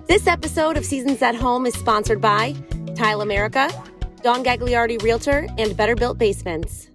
This episode of Seasons at Home is sponsored by Tile America, Don Gagliardi Realtor, and Better Built Basements.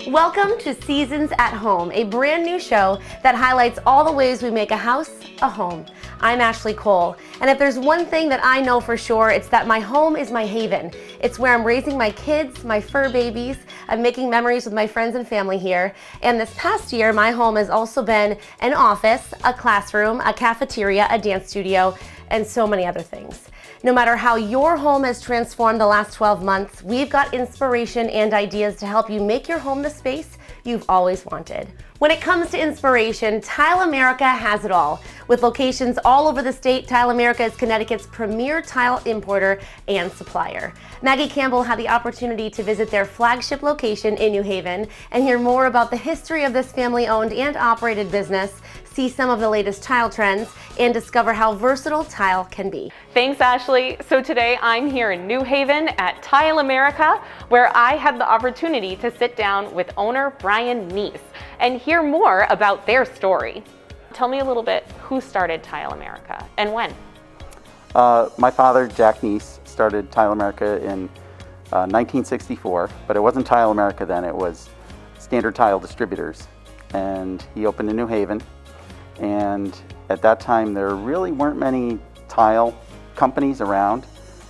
Welcome to Seasons at Home, a brand new show that highlights all the ways we make a house a home. I'm Ashley Cole, and if there's one thing that I know for sure, it's that my home is my haven. It's where I'm raising my kids, my fur babies. I'm making memories with my friends and family here. And this past year, my home has also been an office, a classroom, a cafeteria, a dance studio, and so many other things. No matter how your home has transformed the last 12 months, we've got inspiration and ideas to help you make your home the space you've always wanted. When it comes to inspiration, Tile America has it all. With locations all over the state, Tile America is Connecticut's premier tile importer and supplier. Maggie Campbell had the opportunity to visit their flagship location in New Haven and hear more about the history of this family-owned and operated business, see some of the latest tile trends, and discover how versatile tile can be. Thanks, Ashley. So today I'm here in New Haven at Tile America, where I had the opportunity to sit down with owner Brian Neese and hear more about their story. Tell me a little bit, who started Tile America and when? My father, Jack Neese, started Tile America in 1964, but it wasn't Tile America then, it was Standard Tile Distributors. And he opened in New Haven. And at that time, there really weren't many tile companies around,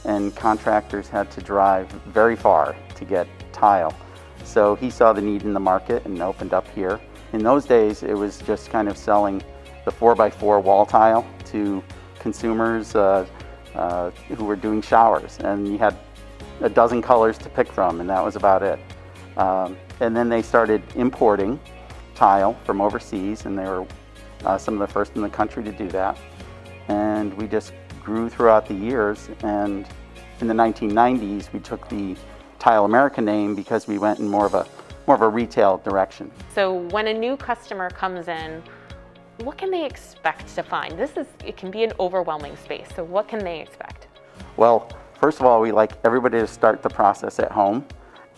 and contractors had to drive very far to get tile. So he saw the need in the market and opened up here. In those days, it was just kind of selling the 4x4 wall tile to consumers who were doing showers. And you had a dozen colors to pick from, and that was about it. And then they started importing tile from overseas, and they were some of the first in the country to do that. And we just grew throughout the years, and in the 1990s we took the Tile America name because we went in more of a retail direction. So when a new customer comes in, what can they expect to find? It can be an overwhelming space, so what can they expect? Well, first of all, we like everybody to start the process at home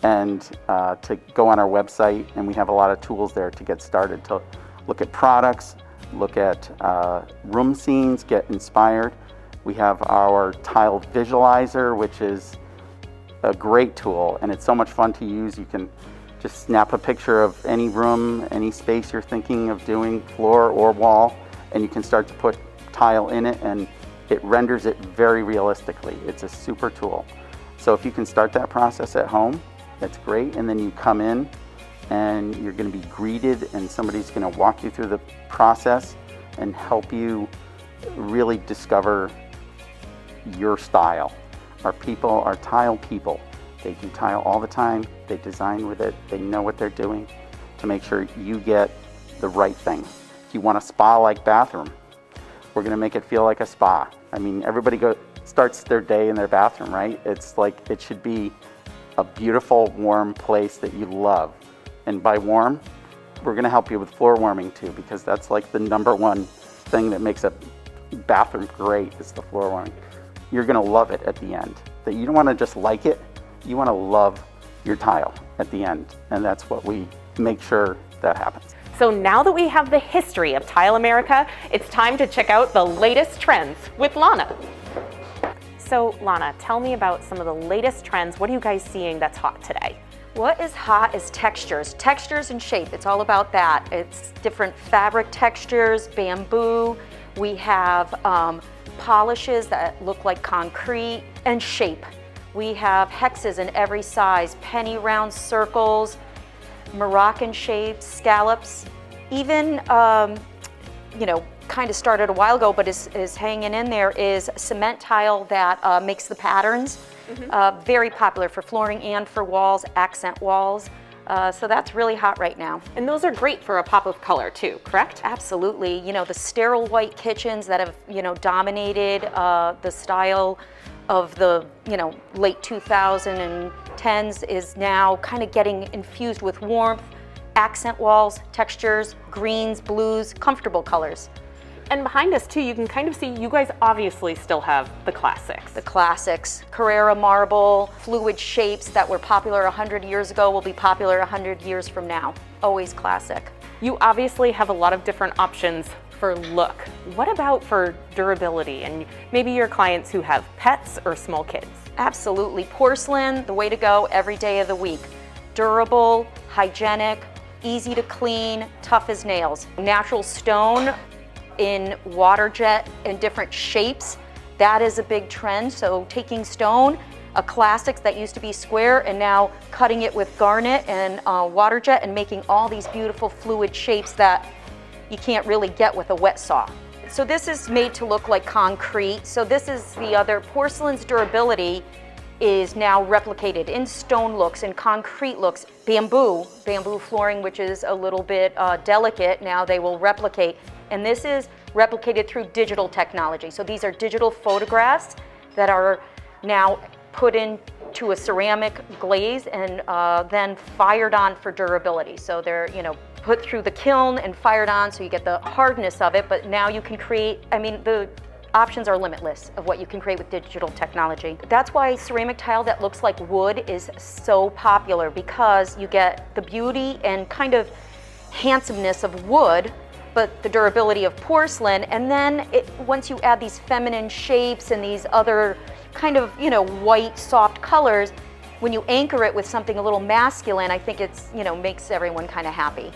and to go on our website, and we have a lot of tools there to get started, to look at products, look at room scenes, get inspired. We have our tile visualizer, which is a great tool, and it's so much fun to use. You can just snap a picture of any room, any space you're thinking of doing, floor or wall, and you can start to put tile in it, and it renders it very realistically. It's a super tool. So if you can start that process at home, that's great, and then you come in and you're going to be greeted, and somebody's going to walk you through the process and help you really discover your style. Our people are tile people. They do tile all the time. They design with it. They know what they're doing to make sure you get the right thing. If you want a spa-like bathroom, we're going to make it feel like a spa. I mean, everybody starts their day in their bathroom, right? It's like it should be a beautiful, warm place that you love. And by warm, we're going to help you with floor warming too, because that's like the number one thing that makes a bathroom great is the floor warming. You're going to love it at the end. That you don't want to just like it, you want to love your tile at the end. And that's what we make sure that happens. So now that we have the history of Tile America, it's time to check out the latest trends with Lana. So Lana, tell me about some of the latest trends. What are you guys seeing that's hot today? What is hot is textures and shape. It's all about that. It's different fabric textures, bamboo. We have polishes that look like concrete, and shape. We have hexes in every size, penny round circles, Moroccan shapes, scallops, even, kind of started a while ago, but is hanging in there, is cement tile that makes the patterns. Very popular for flooring and for walls, accent walls. So that's really hot right now. And those are great for a pop of color too, correct? Absolutely. You know, the sterile white kitchens that have, dominated the style of the, late 2010s is now kind of getting infused with warmth, accent walls, textures, greens, blues, comfortable colors. And behind us too, you can kind of see you guys obviously still have the classics. The classics, Carrara marble, fluid shapes that were popular 100 years ago will be popular 100 years from now. Always classic. You obviously have a lot of different options for look. What about for durability and maybe your clients who have pets or small kids? Absolutely. Porcelain, the way to go every day of the week. Durable, hygienic, easy to clean, tough as nails. Natural stone in water jet in different shapes, that is a big trend. So taking stone, a classics that used to be square, and now cutting it with garnet and water jet and making all these beautiful fluid shapes that you can't really get with a wet saw. So this is made to look like concrete. So this is the other, porcelain's durability is now replicated in stone looks and concrete looks. Bamboo flooring, which is a little bit delicate, now they will replicate. And this is replicated through digital technology. So these are digital photographs that are now put into a ceramic glaze and then fired on for durability. So they're, put through the kiln and fired on so you get the hardness of it, but now you can create, the options are limitless of what you can create with digital technology. That's why ceramic tile that looks like wood is so popular, because you get the beauty and kind of handsomeness of wood, but the durability of porcelain. And then once you add these feminine shapes and these other kind of, white, soft colors, when you anchor it with something a little masculine, I think it's, makes everyone kind of happy.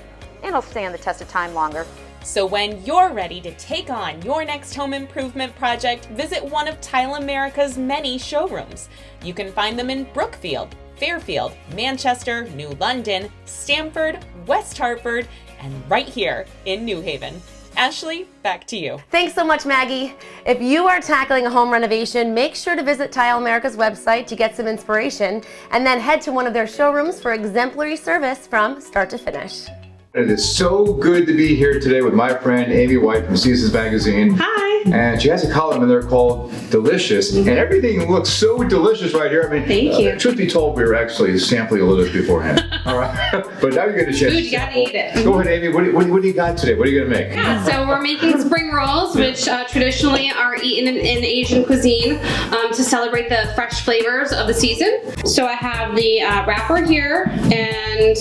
And it'll stand the test of time longer. So when you're ready to take on your next home improvement project, visit one of Tile America's many showrooms. You can find them in Brookfield, Fairfield, Manchester, New London, Stamford, West Hartford, and right here in New Haven. Ashley, back to you. Thanks so much, Maggie. If you are tackling a home renovation, make sure to visit Tile America's website to get some inspiration, and then head to one of their showrooms for exemplary service from start to finish. It is so good to be here today with my friend Amy White from Seasons Magazine. Hi. And she has a column in there called Delicious, and everything looks so delicious right here. Thank you. Truth be told, we were actually sampling a little bit beforehand. All right, but now you get a chance. Food, you gotta eat it. Go ahead, Amy. What do you got today? What are you gonna make? Yeah, so we're making spring rolls, which traditionally are eaten in Asian cuisine to celebrate the fresh flavors of the season. So I have the wrapper here and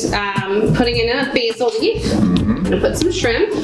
putting in a basil leaf. I'm gonna put some shrimp.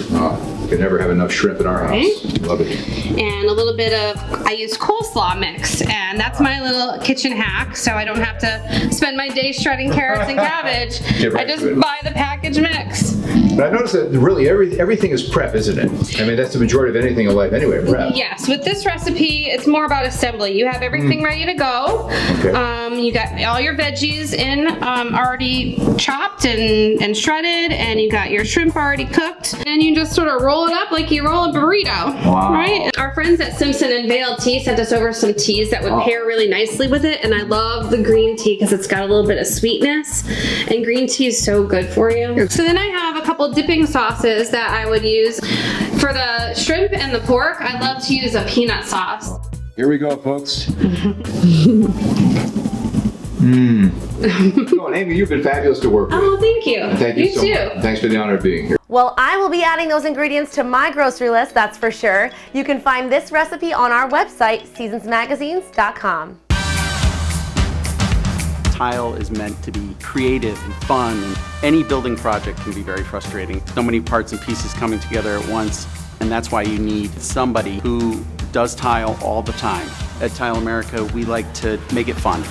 We can never have enough shrimp in our house. Okay. Love it. And a little bit of, I use coleslaw mix, and that's my little kitchen hack, so I don't have to spend my day shredding carrots and cabbage. Get right I just to it. buy the packaged mix. But I noticed that really everything is prep, isn't it? That's the majority of anything in life anyway, prep. Yes, with this recipe, it's more about assembly. You have everything ready to go. Okay. You got all your veggies in, already chopped and shredded, and you got your shrimp already cooked. And you just sort of roll it up like you roll a burrito. Wow. Right? And our friends at Simpson and Vale Tea sent us over some teas that would pair really nicely with it, and I love the green tea because it's got a little bit of sweetness, and green tea is so good for you. So then I have a couple dipping sauces that I would use. For the shrimp and the pork, I love to use a peanut sauce. Here we go, folks. Go on, Amy, you've been fabulous to work with. Oh, thank you. Thank you so too. much. Thanks for the honor of being here. Well, I will be adding those ingredients to my grocery list, that's for sure. You can find this recipe on our website, SeasonsMagazines.com. Tile is meant to be creative and fun, and any building project can be very frustrating. So many parts and pieces coming together at once, and that's why you need somebody who does tile all the time. At Tile America, we like to make it fun.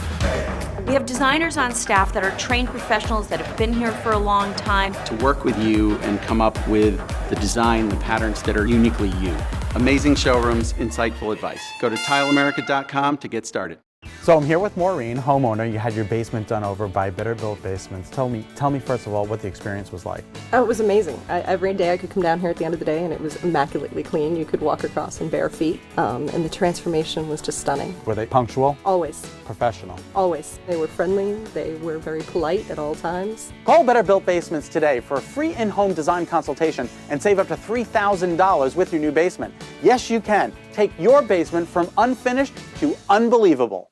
We have designers on staff that are trained professionals that have been here for a long time. To work with you and come up with the design, the patterns that are uniquely you. Amazing showrooms, insightful advice. Go to tileamerica.com to get started. So I'm here with Maureen, homeowner. You had your basement done over by Better Built Basements. Tell me first of all what the experience was like. Oh, it was amazing. Every day I could come down here at the end of the day and it was immaculately clean. You could walk across in bare feet, and the transformation was just stunning. Were they punctual? Always. Professional? Always. They were friendly. They were very polite at all times. Call Better Built Basements today for a free in-home design consultation and save up to $3,000 with your new basement. Yes, you can. Take your basement from unfinished to unbelievable.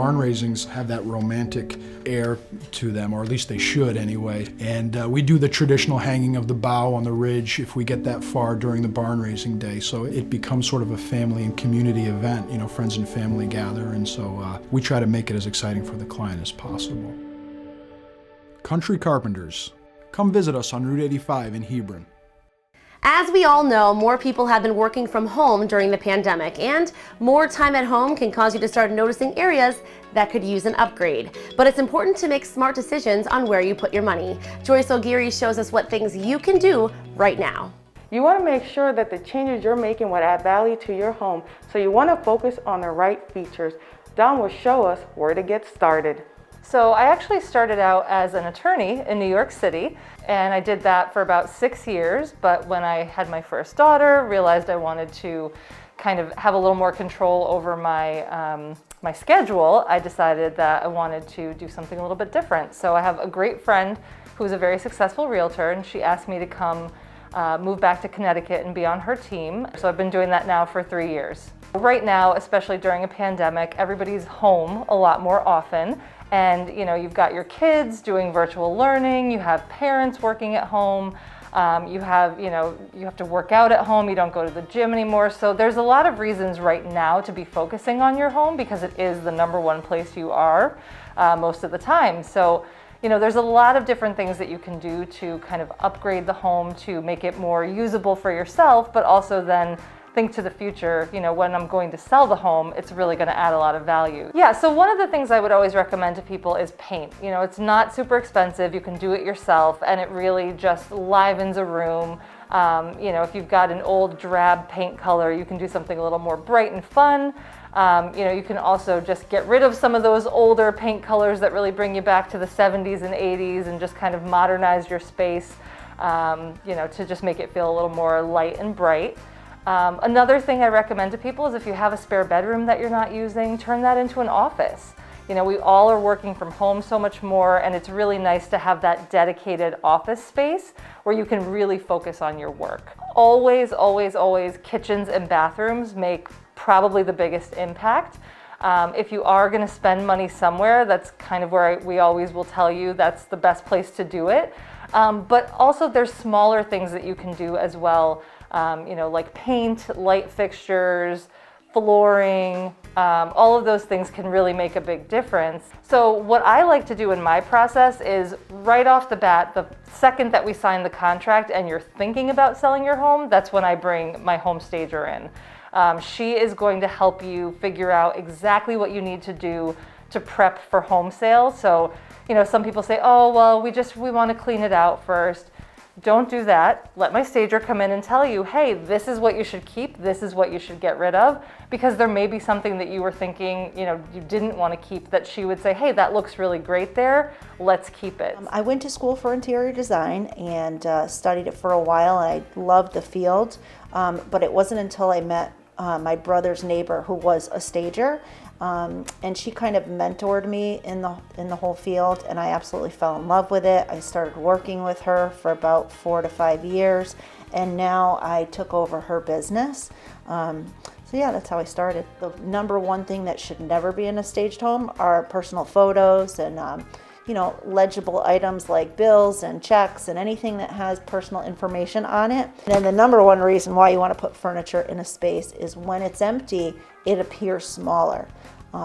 barn raisings have that romantic air to them, or at least they should anyway. And we do the traditional hanging of the bough on the ridge if we get that far during the barn raising day. So it becomes sort of a family and community event. You know, friends and family gather, and so we try to make it as exciting for the client as possible. Country Carpenters. Come visit us on Route 85 in Hebron. As we all know, more people have been working from home during the pandemic, and more time at home can cause you to start noticing areas that could use an upgrade. But it's important to make smart decisions on where you put your money. Joyce O'Geary shows us what things you can do right now. You want to make sure that the changes you're making will add value to your home, so you want to focus on the right features. Dawn will show us where to get started. So I actually started out as an attorney in New York City, and I did that for about 6 years. But when I had my first daughter, realized I wanted to kind of have a little more control over my my schedule, I decided that I wanted to do something a little bit different. So I have a great friend who's a very successful realtor, and she asked me to come move back to Connecticut and be on her team. So I've been doing that now for 3 years. Right now, especially during a pandemic, everybody's home a lot more often. And you know, you've got your kids doing virtual learning, you have parents working at home, you have to work out at home, you don't go to the gym anymore. So there's a lot of reasons right now to be focusing on your home, because it is the #1 place you are most of the time. So you know, there's a lot of different things that you can do to kind of upgrade the home to make it more usable for yourself, but also then think to the future, you know, when I'm going to sell the home, it's really going to add a lot of value. Yeah, so one of the things I would always recommend to people is paint. You know, it's not super expensive, you can do it yourself, and it really just livens a room. You know, if you've got an old drab paint color, you can do something a little more bright and fun. You know, you can also just get rid of some of those older paint colors that really bring you back to the 70s and 80s and just kind of modernize your space, you know, to just make it feel a little more light and bright. Another thing I recommend to people is if you have a spare bedroom that you're not using, turn that into an office. You know, we all are working from home so much more, and it's really nice to have that dedicated office space where you can really focus on your work. Always, always, always, kitchens and bathrooms make probably the biggest impact. If you are going to spend money somewhere, that's kind of where we always will tell you that's the best place to do it. But also there's smaller things that you can do as well. You know, like paint, light fixtures, flooring, all of those things can really make a big difference. So what I like to do in my process is right off the bat, the second that we sign the contract and you're thinking about selling your home, that's when I bring my home stager in. She is going to help you figure out exactly what you need to do to prep for home sales. So, you know, some people say, oh, well, we want to clean it out first. Don't do that. Let my stager come in and tell you, hey, this is what you should keep, this is what you should get rid of, because there may be something that you were thinking, you know, you didn't want to keep that she would say, hey, that looks really great there, let's keep it. I went to school for interior design and studied it for a while, and I loved the field, but it wasn't until I met my brother's neighbor who was a stager, and she kind of mentored me in the whole field, and I absolutely fell in love with it. I started working with her for about 4 to 5 years, and now I took over her business. So yeah, that's how I started. The #1 thing that should never be in a staged home are personal photos and you know, legible items like bills and checks and anything that has personal information on it. And the #1 reason why you want to put furniture in a space is when it's empty, it appears smaller.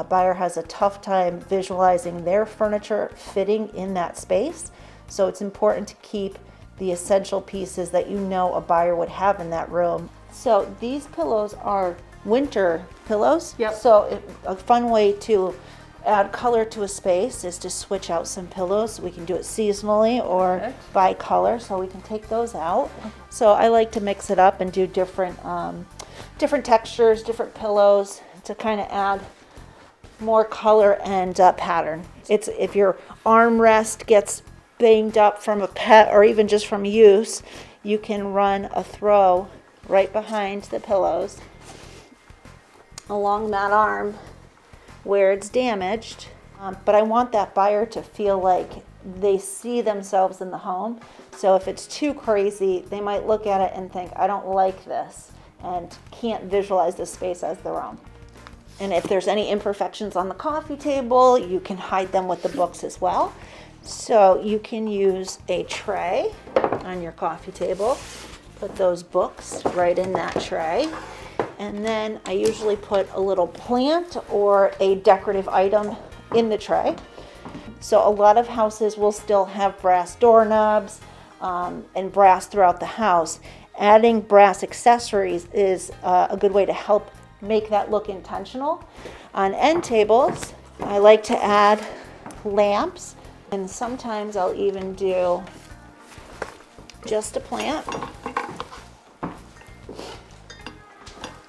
Buyer has a tough time visualizing their furniture fitting in that space. So it's important to keep the essential pieces that you know a buyer would have in that room. So these pillows are winter pillows. Yep. So a fun way to add color to a space is to switch out some pillows. We can do it seasonally or by color, so we can take those out. So I like to mix it up and do different textures, different pillows to kind of add more color and pattern. It's if your armrest gets banged up from a pet or even just from use, you can run a throw right behind the pillows along that arm where it's damaged, but I want that buyer to feel like they see themselves in the home. So if it's too crazy, they might look at it and think, I don't like this, and can't visualize the space as their own. And if there's any imperfections on the coffee table, you can hide them with the books as well. So you can use a tray on your coffee table, put those books right in that tray, and then I usually put a little plant or a decorative item in the tray. So a lot of houses will still have brass doorknobs and brass throughout the house. Adding brass accessories is a good way to help make that look intentional. On end tables, I like to add lamps, and sometimes I'll even do just a plant,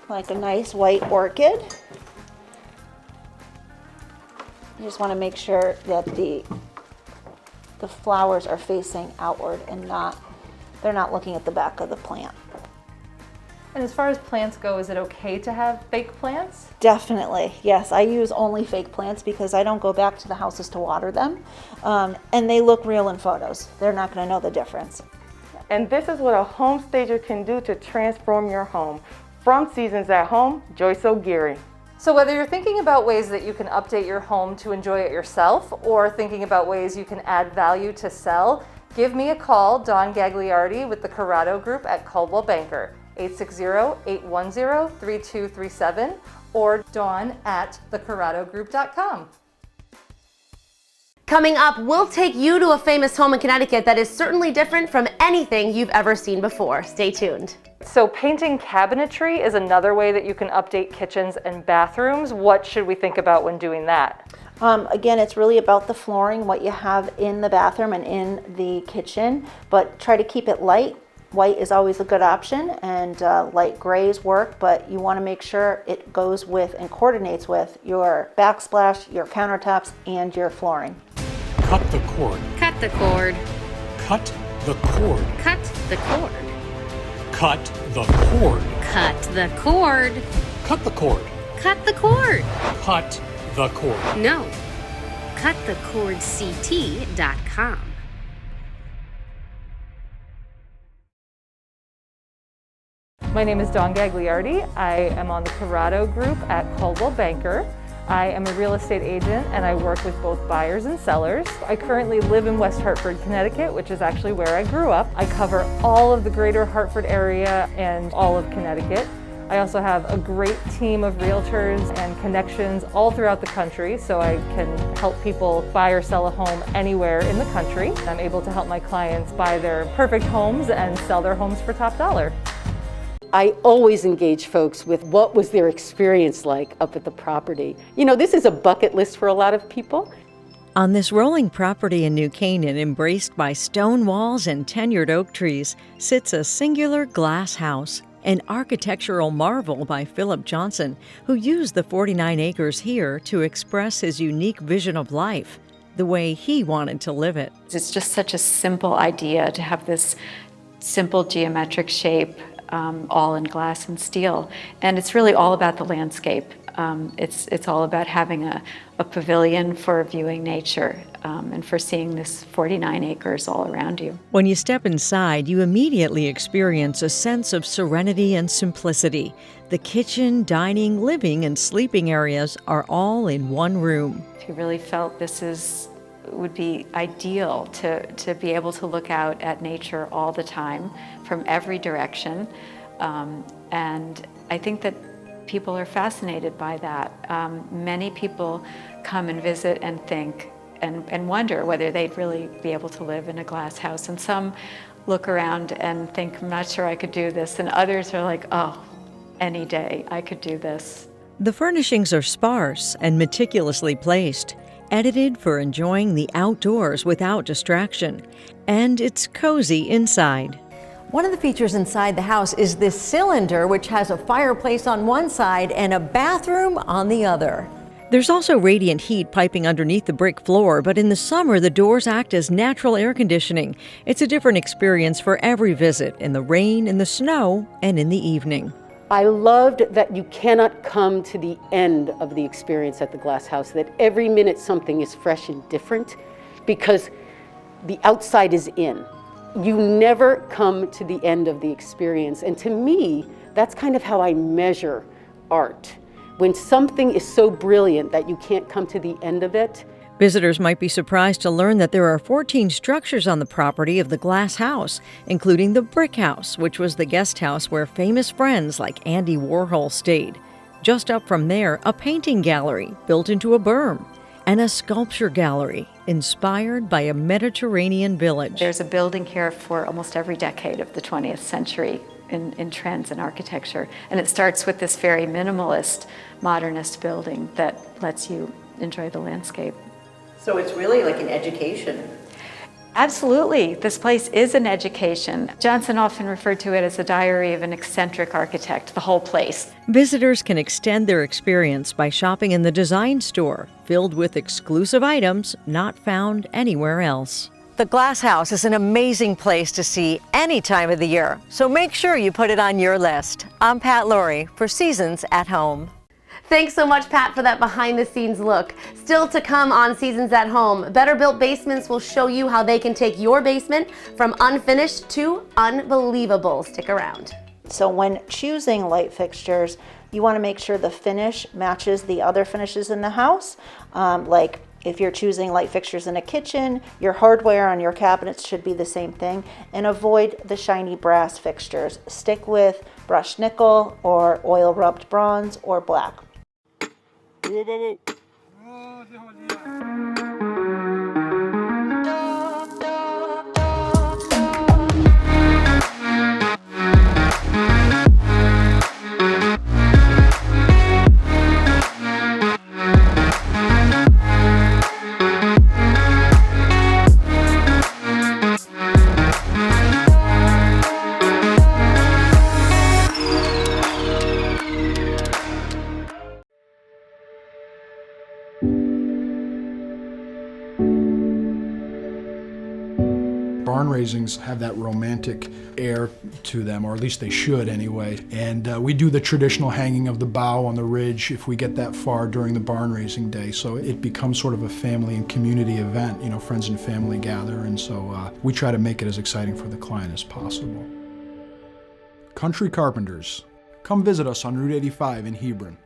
like a nice white orchid. You just want to make sure that the flowers are facing outward and they're not looking at the back of the plant. And as far as plants go, is it okay to have fake plants? Definitely, yes. I use only fake plants because I don't go back to the houses to water them. And they look real in photos. They're not going to know the difference. And this is what a home stager can do to transform your home. From Seasons at Home, Joyce O'Geary. So whether you're thinking about ways that you can update your home to enjoy it yourself, or thinking about ways you can add value to sell, give me a call, Dawn Gagliardi with the Corrado Group at Coldwell Banker, 860-810-3237, or dawn@thecorradogroup.com. Coming up, we'll take you to a famous home in Connecticut that is certainly different from anything you've ever seen before. Stay tuned. So painting cabinetry is another way that you can update kitchens and bathrooms. What should we think about when doing that? Again, it's really about the flooring, what you have in the bathroom and in the kitchen, but try to keep it light. White is always a good option, and light grays work, but you want to make sure it goes with and coordinates with your backsplash, your countertops, and your flooring. Cut the cord. Cut the cord. Cut the cord. Cut the cord. Cut the cord. Cut the cord. Cut the cord. Cut the cord. Cut the cord. No. CutTheCordCT.com. My name is Dawn Gagliardi. I am on the Corrado Group at Coldwell Banker. I am a real estate agent and I work with both buyers and sellers. I currently live in West Hartford, Connecticut, which is actually where I grew up. I cover all of the greater Hartford area and all of Connecticut. I also have a great team of realtors and connections all throughout the country, so I can help people buy or sell a home anywhere in the country. I'm able to help my clients buy their perfect homes and sell their homes for top dollar. I always engage folks with what was their experience like up at the property. You know, this is a bucket list for a lot of people. On this rolling property in New Canaan, embraced by stone walls and tenured oak trees, sits a singular glass house, an architectural marvel by Philip Johnson, who used the 49 acres here to express his unique vision of life, the way he wanted to live it. It's just such a simple idea to have this simple geometric shape, all in glass and steel. And it's really all about the landscape. It's all about having a pavilion for viewing nature and for seeing this 49 acres all around you. When you step inside, you immediately experience a sense of serenity and simplicity. The kitchen, dining, living, and sleeping areas are all in one room. We really felt this would be ideal to be able to look out at nature all the time from every direction. And I think that people are fascinated by that. Many people come and visit and think and wonder whether they'd really be able to live in a glass house. And some look around and think, I'm not sure I could do this. And others are like, oh, any day I could do this. The furnishings are sparse and meticulously placed, edited for enjoying the outdoors without distraction. And it's cozy inside. One of the features inside the house is this cylinder, which has a fireplace on one side and a bathroom on the other. There's also radiant heat piping underneath the brick floor, but in the summer, the doors act as natural air conditioning. It's a different experience for every visit, in the rain, in the snow, and in the evening. I loved that you cannot come to the end of the experience at the glass house, that every minute something is fresh and different, because the outside is in. You never come to the end of the experience. And to me, that's kind of how I measure art. When something is so brilliant that you can't come to the end of it, Visitors might be surprised to learn that there are 14 structures on the property of the Glass House, including the Brick House, which was the guest house where famous friends like Andy Warhol stayed. Just up from there, a painting gallery built into a berm, and a sculpture gallery inspired by a Mediterranean village. There's a building here for almost every decade of the 20th century in trends in architecture. And it starts with this very minimalist, modernist building that lets you enjoy the landscape. So it's really like an education. Absolutely. This place is an education. Johnson often referred to it as a diary of an eccentric architect, the whole place. Visitors can extend their experience by shopping in the design store, filled with exclusive items not found anywhere else. The Glass House is an amazing place to see any time of the year, so make sure you put it on your list. I'm Pat Laurie for Seasons at Home. Thanks so much, Pat, for that behind-the-scenes look. Still to come on Seasons at Home, Better Built Basements will show you how they can take your basement from unfinished to unbelievable. Stick around. So when choosing light fixtures, you want to make sure the finish matches the other finishes in the house. Like if you're choosing light fixtures in a kitchen, your hardware on your cabinets should be the same thing. And avoid the shiny brass fixtures. Stick with brushed nickel or oil rubbed bronze or black. Barn raisings have that romantic air to them, or at least they should anyway. And we do the traditional hanging of the bough on the ridge if we get that far during the barn raising day. So it becomes sort of a family and community event. You know, friends and family gather, and so we try to make it as exciting for the client as possible. Country Carpenters. Come visit us on Route 85 in Hebron.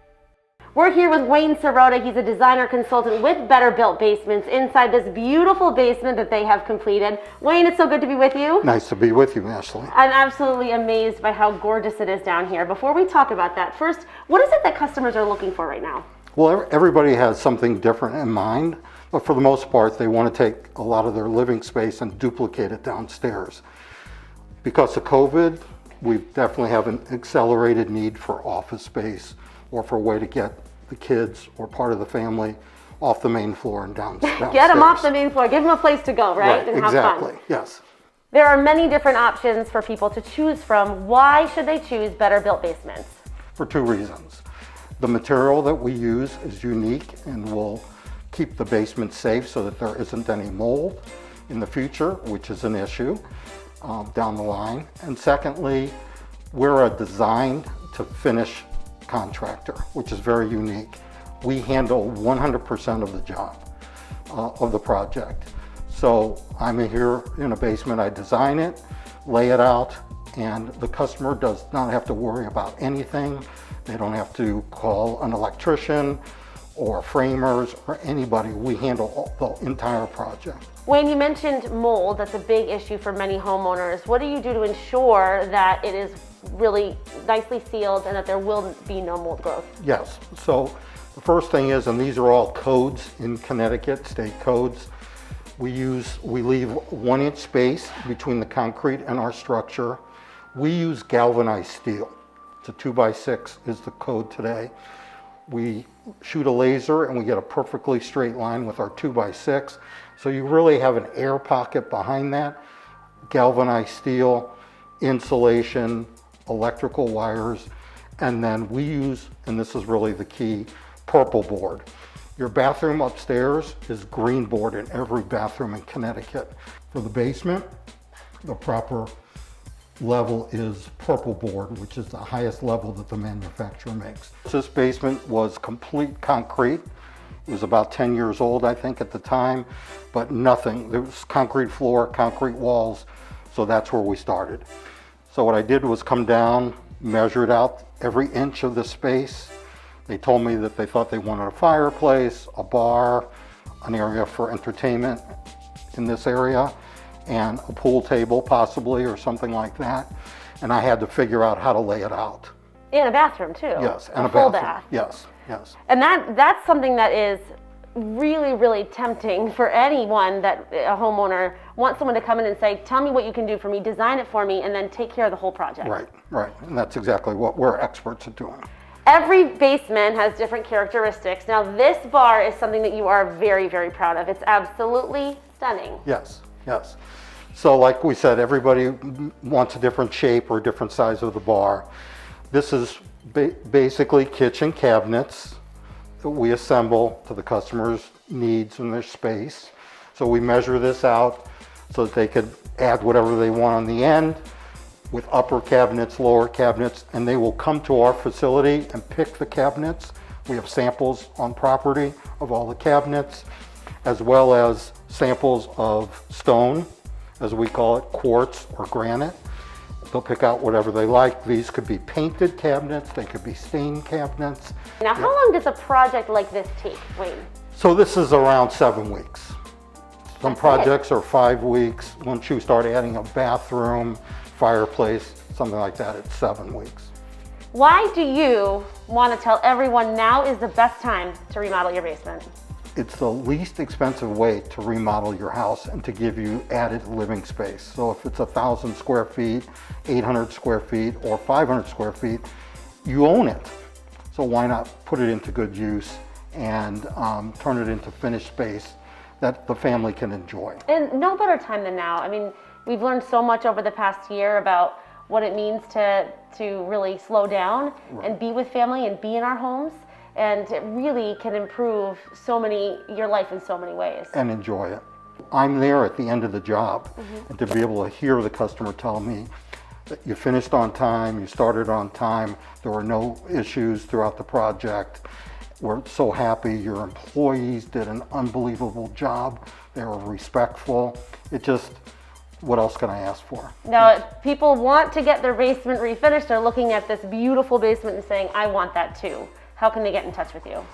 We're here with Wayne Sirota. He's a designer consultant with Better Built Basements inside this beautiful basement that they have completed. Wayne, it's so good to be with you. Nice to be with you, Ashley. I'm absolutely amazed by how gorgeous it is down here. Before we talk about that, first, what is it that customers are looking for right now? Well, everybody has something different in mind, but for the most part, they want to take a lot of their living space and duplicate it downstairs. Because of COVID, we definitely have an accelerated need for office space or for a way to get the kids or part of the family off the main floor and downstairs. Get them off the main floor. Give them a place to go, right? And exactly. Have fun. Yes. There are many different options for people to choose from. Why should they choose Better Built Basements? For two reasons. The material that we use is unique and will keep the basement safe so that there isn't any mold in the future, which is an issue down the line. And secondly, we're a design to finish contractor, which is very unique. We handle 100% of the job of the project. So I'm here in a basement, I design it, lay it out, and the customer does not have to worry about anything. They don't have to call an electrician or framers or anybody. We handle the entire project. Wayne, you mentioned mold. That's a big issue for many homeowners. What do you do to ensure that it is really nicely sealed and that there will be no mold growth? Yes, so the first thing is, and these are all codes in Connecticut, state codes, we leave 1 inch space between the concrete and our structure. We use galvanized steel. It's a 2x6 is the code today. We shoot a laser and we get a perfectly straight line with our 2x6. So you really have an air pocket behind that. Galvanized steel, insulation, electrical wires, and then we use, and this is really the key, purple board. Your bathroom upstairs is green board in every bathroom in Connecticut. For the basement, the proper level is purple board, which is the highest level that the manufacturer makes. This basement was complete concrete. It was about 10 years old, I think, at the time, but nothing. There was concrete floor, concrete walls, so that's where we started. So what I did was come down, measured out every inch of the space, They told me that they thought they wanted a fireplace, a bar, an area for entertainment in this area, and a pool table possibly, or something like that. And I had to figure out how to lay it out. And a bathroom too. Yes, and a full bathroom. bath. Yes, yes. And that's something that is really, really tempting for anyone that a homeowner wants someone to come in and say, tell me what you can do for me, design it for me, and then take care of the whole project. Right, right. And that's exactly what we're experts at doing. Every basement has different characteristics. Now this bar is something that you are very, very proud of. It's absolutely stunning. Yes, yes. So like we said, everybody wants a different shape or a different size of the bar. This is basically kitchen cabinets that we assemble to the customer's needs and their space. So we measure this out so that they could add whatever they want on the end with upper cabinets, lower cabinets, and they will come to our facility and pick the cabinets. We have samples on property of all the cabinets, as well as samples of stone, as we call it, quartz or granite. They'll pick out whatever they like. These could be painted cabinets, they could be stained cabinets. Now, how long does a project like this take, Wayne? So this is around 7 weeks. Some projects are 5 weeks. Once you start adding a bathroom, fireplace, something like that, it's 7 weeks. Why do you want to tell everyone now is the best time to remodel your basement? It's the least expensive way to remodel your house and to give you added living space. So if it's 1,000 square feet, 800 square feet, or 500 square feet, you own it. So why not put it into good use and turn it into finished space that the family can enjoy. And no better time than now. I mean, we've learned so much over the past year about what it means to really slow down and be with family and be in our homes. And it really can improve your life in so many ways. And enjoy it. I'm there at the end of the job, and to be able to hear the customer tell me that you finished on time, you started on time, there were no issues throughout the project. We're so happy, your employees did an unbelievable job, they were respectful. What else can I ask for? Now, if people want to get their basement refinished, they're looking at this beautiful basement and saying, I want that too. How can they get in touch with you?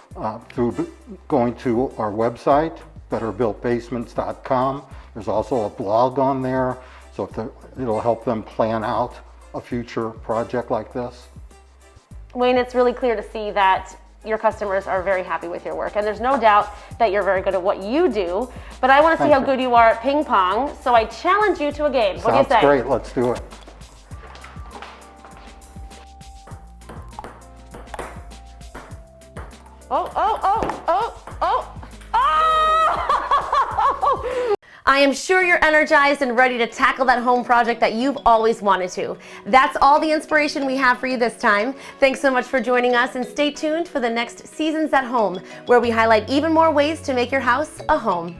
Through going to our website, betterbuiltbasements.com. There's also a blog on there, so it'll help them plan out a future project like this. Wayne, it's really clear to see that your customers are very happy with your work, and there's no doubt that you're very good at what you do, but I want to see how good you are at ping pong, so I challenge you to a game. What do you say? Sounds great, let's do it. I am sure you're energized and ready to tackle that home project that you've always wanted to. That's all the inspiration we have for you this time. Thanks so much for joining us, and stay tuned for the next Seasons at Home, where we highlight even more ways to make your house a home.